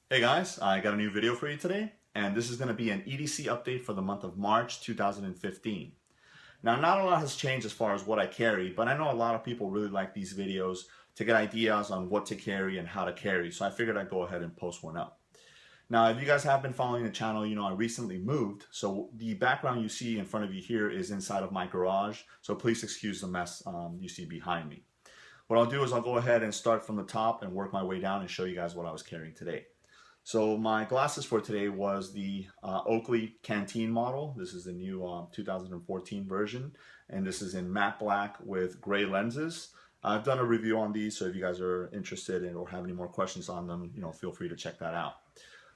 Hey guys, I got a new video for you today, and this is going to be an EDC update for the month of March 2015. Now, not a lot has changed as far as what I carry, but I know a lot of people really like these videos to get ideas on what to carry and how to carry, so I figured I'd go ahead and post one up. Now, if you guys have been following the channel, you know I recently moved, so the background you see in front of you here is inside of my garage, so please excuse the mess you see behind me. What I'll do is I'll go ahead and start from the top and work my way down and show you guys what I was carrying today. So my glasses for today was the Oakley Canteen model. This is the new 2014 version, and this is in matte black with gray lenses. I've done a review on these, so if you guys are interested in or have any more questions on them, feel free to check that out.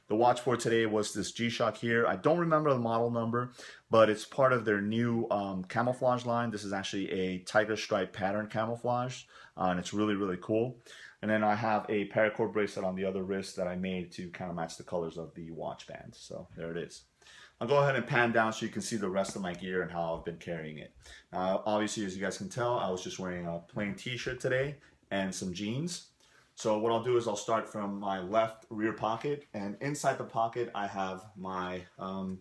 The watch for today was this G-Shock here. I don't remember the model number, but it's part of their new camouflage line. This is actually a tiger stripe pattern camouflage, and it's really, really cool. And then I have a paracord bracelet on the other wrist that I made to kind of match the colors of the watch band. So there it is. I'll go ahead and pan down so you can see the rest of my gear and how I've been carrying it. Obviously, as you guys can tell, I was just wearing a plain t-shirt today and some jeans. So what I'll do is I'll start from my left rear pocket, and inside the pocket I have my kind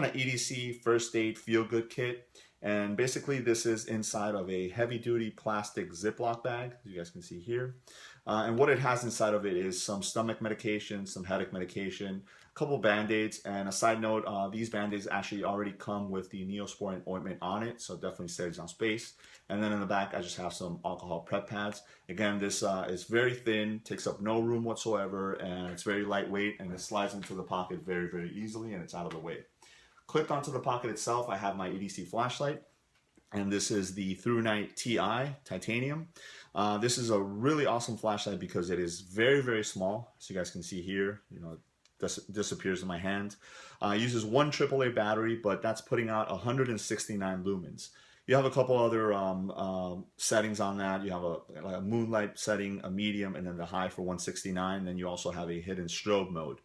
of EDC first aid feel-good kit. And basically this is inside of a heavy-duty plastic Ziploc bag, as you guys can see here. And what it has inside of it is some stomach medication, some headache medication, a couple Band-Aids, and a side note, these Band-Aids actually already come with the Neosporin ointment on it, so definitely saves on space. And then in the back, I just have some alcohol prep pads. Again, this is very thin, takes up no room whatsoever, and it's very lightweight, and it slides into the pocket very, very easily, and it's out of the way. Clipped onto the pocket itself, I have my EDC flashlight, and this is the Through Night TI Titanium. This is a really awesome flashlight because it is very, very small. So you guys can see here, it disappears in my hand. It uses one AAA battery, but that's putting out 169 lumens. You have a couple other settings on that. You have a moonlight setting, a medium, and then the high for 169. Then you also have a hidden strobe mode.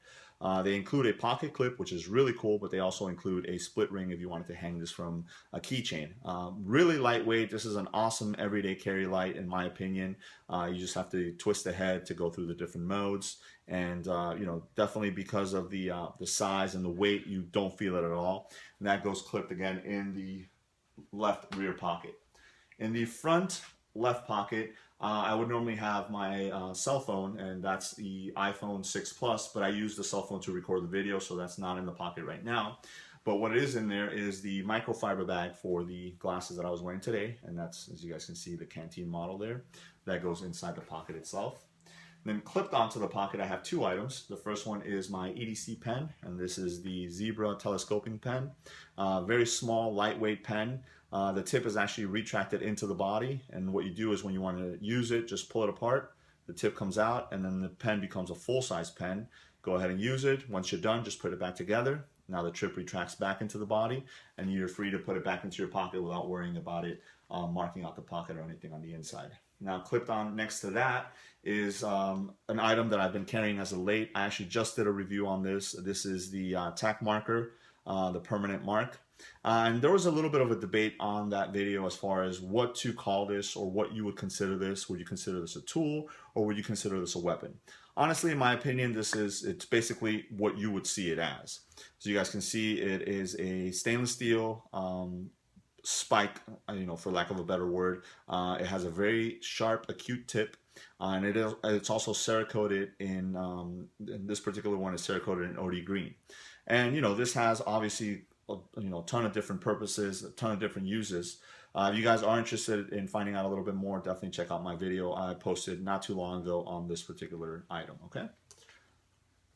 They include a pocket clip, which is really cool, but they also include a split ring if you wanted to hang this from a keychain. Really lightweight. This is an awesome everyday carry light, in my opinion. You just have to twist the head to go through the different modes, and definitely because of the size and the weight, you don't feel it at all. And that goes clipped again in the left rear pocket. In the front left pocket, I would normally have my cell phone, and that's the iPhone 6 Plus, but I use the cell phone to record the video, so that's not in the pocket right now. But what is in there is the microfiber bag for the glasses that I was wearing today, and that's, as you guys can see, the Canteen model there. That goes inside the pocket itself. Then clipped onto the pocket, I have two items. The first one is my EDC pen, and this is the Zebra telescoping pen. Very small, lightweight pen. The tip is actually retracted into the body, and what you do is when you want to use it, just pull it apart. The tip comes out, and then the pen becomes a full-size pen. Go ahead and use it. Once you're done, just put it back together. Now the tip retracts back into the body, and you're free to put it back into your pocket without worrying about it marking out the pocket or anything on the inside. Now clipped on next to that is an item that I've been carrying as of late. I actually just did a review on this. This is the tack marker, the permanent mark. And there was a little bit of a debate on that video as far as what to call this or what you would consider this. Would you consider this a tool or would you consider this a weapon? Honestly, in my opinion, it's basically what you would see it as. So you guys can see it is a stainless steel spike, for lack of a better word. It has a very sharp, acute tip, and it's also Cerakoted in this particular one is Cerakoted in OD green. And this has obviously a ton of different purposes, a ton of different uses. If you guys are interested in finding out a little bit more, definitely check out my video I posted not too long ago on this particular item. Okay.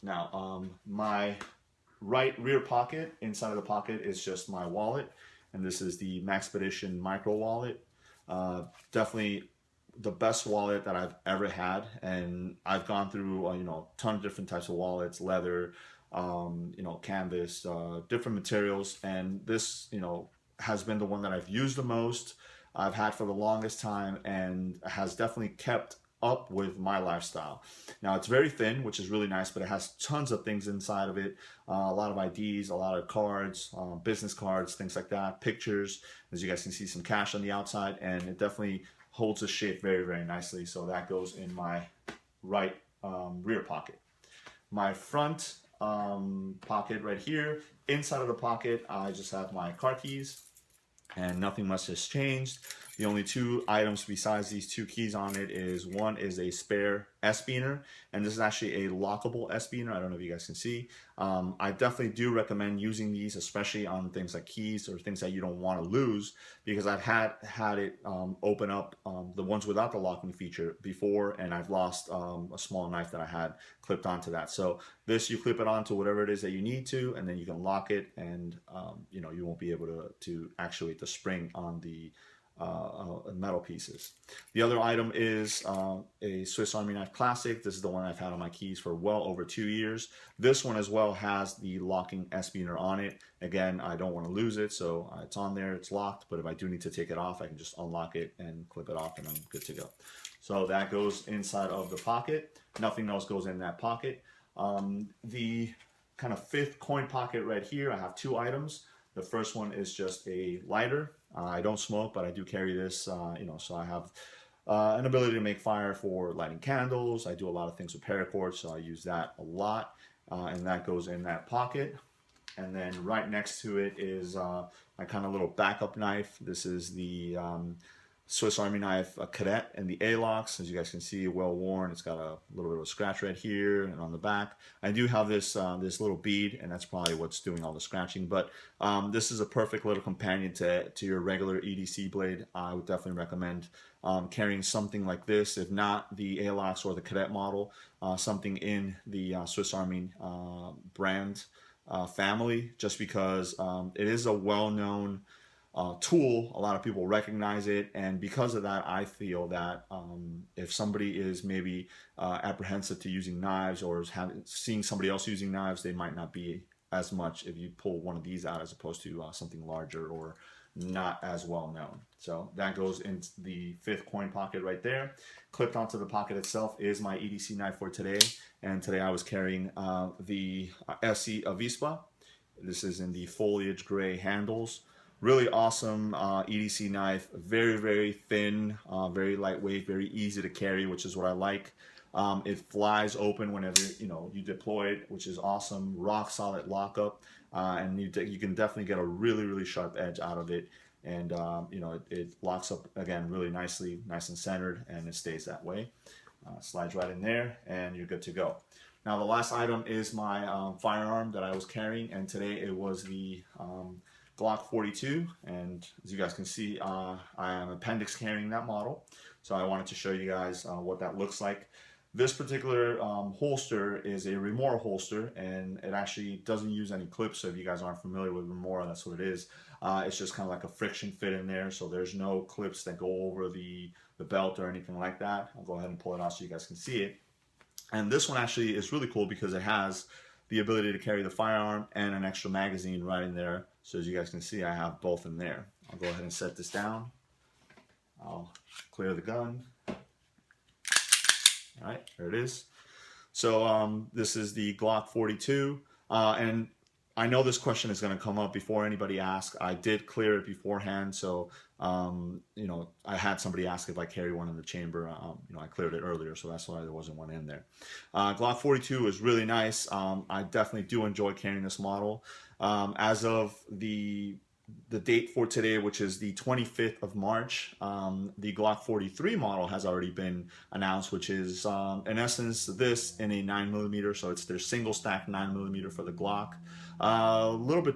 Now, my right rear pocket, inside of the pocket is just my wallet, and this is the Maxpedition micro wallet. Definitely the best wallet that I've ever had, and I've gone through a ton of different types of wallets, leather, canvas, different materials, and this has been the one that I've used the most, I've had for the longest time, and has definitely kept up with my lifestyle. Now it's very thin, which is really nice, but it has tons of things inside of it, a lot of IDs, a lot of cards, business cards, things like that, pictures. As you guys can see, some cash on the outside, and it definitely holds the shape very, very nicely. So that goes in my right rear pocket. My front pocket right here. Inside of the pocket, I just have my car keys, and nothing much has changed. The only two items besides these two keys on it is one is a spare S-beener, and this is actually a lockable S-beener. I don't know if you guys can see. I definitely do recommend using these, especially on things like keys or things that you don't want to lose, because I've had it open up the ones without the locking feature before, and I've lost a small knife that I had clipped onto that. So this, you clip it onto whatever it is that you need to, and then you can lock it, and you know, you won't be able to actuate the spring on the metal pieces. The other item is a Swiss Army Knife Classic. This is the one I've had on my keys for well over 2 years. This one as well has the locking S-beener on it. Again, I don't want to lose it, so it's on there, it's locked, but if I do need to take it off, I can just unlock it and clip it off and I'm good to go. So that goes inside of the pocket. Nothing else goes in that pocket. The kind of fifth coin pocket right here, I have two items. The first one is just a lighter. I don't smoke, but I do carry this, you know, so I have an ability to make fire for lighting candles. I do a lot of things with paracord, so I use that a lot, and that goes in that pocket. And then right next to it is my kind of little backup knife. This is the Swiss Army Knife Cadet and the A-locks. As you guys can see, well worn. It's got a little bit of a scratch right here and on the back. I do have this this little bead, and that's probably what's doing all the scratching. But this is a perfect little companion to your regular EDC blade. I would definitely recommend carrying something like this, if not the A-locks or the Cadet model, something in the Swiss Army brand family, just because it is a well-known tool. A lot of people recognize it, and because of that, I feel that if somebody is maybe apprehensive to using knives or is seeing somebody else using knives, they might not be as much if you pull one of these out as opposed to something larger or not as well known. So that goes into the fifth coin pocket right there. Clipped onto the pocket itself is my EDC knife for today, and today I was carrying the SC Avispa. This is in the foliage gray handles. Really awesome EDC knife, very, very thin, very lightweight, very easy to carry, which is what I like. It flies open whenever you deploy it, which is awesome. Rock solid lockup, and you can definitely get a really, really sharp edge out of it. And it locks up again really nicely, nice and centered, and it stays that way. Slides right in there, and you're good to go. Now the last item is my firearm that I was carrying, and today it was the Glock 42, and as you guys can see, I am appendix carrying that model, so I wanted to show you guys what that looks like. This particular holster is a Remora holster, and it actually doesn't use any clips, so if you guys aren't familiar with Remora, that's what it is. It's just kind of like a friction fit in there, so there's no clips that go over the belt or anything like that. I'll go ahead and pull it out so you guys can see it. And this one actually is really cool because it has the ability to carry the firearm and an extra magazine right in there. So as you guys can see, I have both in there. I'll go ahead and set this down. I'll clear the gun. All right, there it is. So this is the Glock 42. And I know this question is going to come up before anybody asks. I did clear it beforehand, so I had somebody ask if I carry one in the chamber. I cleared it earlier, so that's why there wasn't one in there. Glock 42 is really nice. I definitely do enjoy carrying this model. As of the date for today, which is the 25th of March, the Glock 43 model has already been announced, which is in essence this in a 9mm, so it's their single stack 9mm for the Glock. A little bit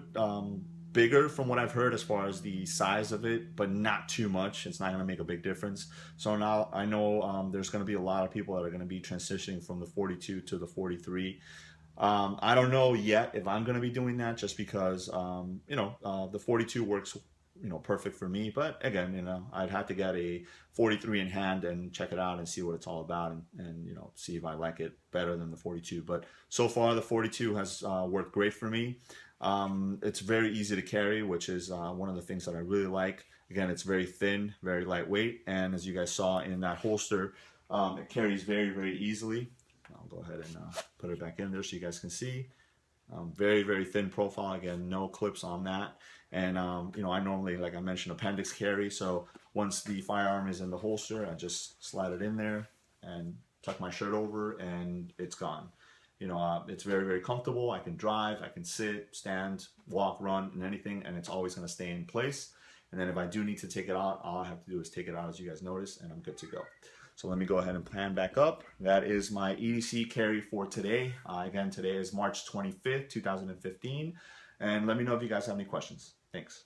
bigger from what I've heard as far as the size of it, but not too much. It's not going to make a big difference. So now I know there's going to be a lot of people that are going to be transitioning from the 42 to the 43. I don't know yet if I'm going to be doing that, just because the 42 works perfect for me. But again, I'd have to get a 43 in hand and check it out and see what it's all about, and see if I like it better than the 42. But so far the 42 has worked great for me. It's very easy to carry, which is one of the things that I really like. Again, it's very thin, very lightweight, and as you guys saw in that holster, it carries very, very easily. I'll go ahead and put it back in there so you guys can see. Very, very thin profile. Again, no clips on that. And I normally, like I mentioned, appendix carry. So once the firearm is in the holster, I just slide it in there and tuck my shirt over, and it's gone. You know, it's very, very comfortable. I can drive, I can sit, stand, walk, run, and anything, and it's always going to stay in place. And then if I do need to take it out, all I have to do is take it out, as you guys notice, and I'm good to go. So let me go ahead and pan back up. That is my EDC carry for today. Again, today is March 25th, 2015. And let me know if you guys have any questions. Thanks.